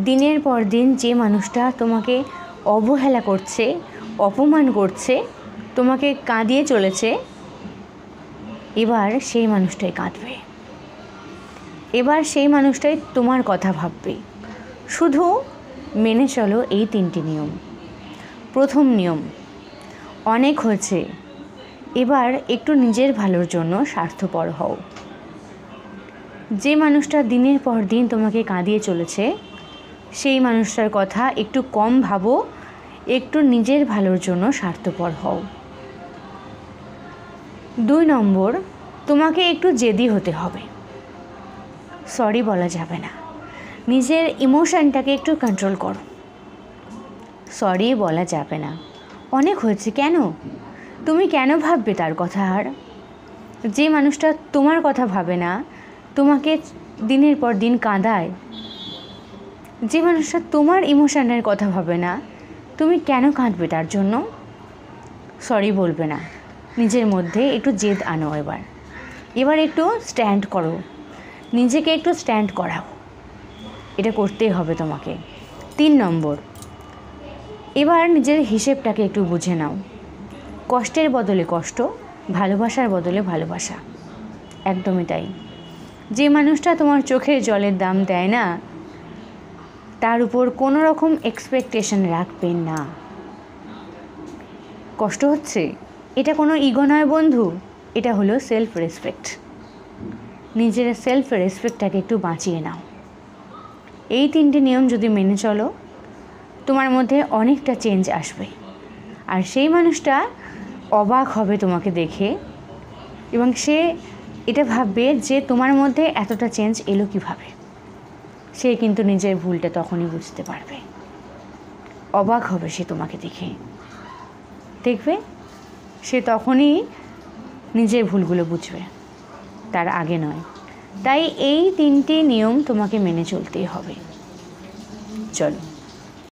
দিনের পর দিন যে মানুষটা তোমাকে অবহেলা করছে, অপমান করছে, তোমাকে কাঁদিয়ে চলেছে, এবার সেই মানুষটাই কাঁদবে। এবার সেই মানুষটাই তোমার কথা ভাববে। শুধু মেনে চলো এই 3টি নিয়ম। প্রথম নিয়ম, অনেক হয়েছে, এবার একটু নিজের ভালোর জন্য স্বার্থপর হও। যে মানুষটা দিনের পর দিন তোমাকে কাঁদিয়ে চলেছে, সেই মানুষটার কথা একটু কম ভাবো, একটু নিজের ভালোর জন্য স্বার্থপর হও। 2 নম্বর, তোমাকে একটু জেদি হতে হবে। সরি বলা যাবে না, নিজের ইমোশনটাকে একটু কন্ট্রোল করো। সরি বলা যাবে না, অনেক হয়েছে। কেন? তুমি কেন ভাববে তার কথা? আর যে মানুষটা তোমার কথা ভাবে না, তোমাকে দিনের পর দিন কাঁদায়, যে মানুষটা তোমার ইমোশনের কথা ভাবে না, তুমি কেন কাঁদবে তার জন্য? সরি বলবে না, নিজের মধ্যে একটু জেদ আনো। এবার একটু স্ট্যান্ড করো, নিজেকে একটু স্ট্যান্ড করাও, এটা করতেই হবে তোমাকে। 3 নম্বর, এবার নিজের হিসেবটাকে একটু বুঝে নাও। কষ্টের বদলে কষ্ট, ভালোবাসার বদলে ভালোবাসা, একদমই তাই। যে মানুষটা তোমার চোখের জলের দাম দেয় না, তার উপর কোনো রকম এক্সপেকটেশন রাখবেন না। কষ্ট হচ্ছে, এটা কোনো ইগো নয় বন্ধু, এটা হলো সেলফ রেসপেক্ট। নিজের সেলফ রেসপেক্টটাকে একটু বাঁচিয়ে নাও। এই 3টি নিয়ম যদি মেনে চলো, তোমার মধ্যে অনেকটা চেঞ্জ আসবে। আর সেই মানুষটা অবাক হবে তোমাকে দেখে, এবং সে এটা ভাববে যে তোমার মধ্যে এতটা চেঞ্জ এলো কীভাবে। সে কিন্তু নিজের ভুলটা তখনই বুঝতে পারবে। অবাক হবে সে তোমাকে দেখে, দেখবে সে তখনই নিজের ভুলগুলো বুঝবে, তার আগে নয়। তাই এই 3টি নিয়ম তোমাকে মেনে চলতেই হবে। চলো।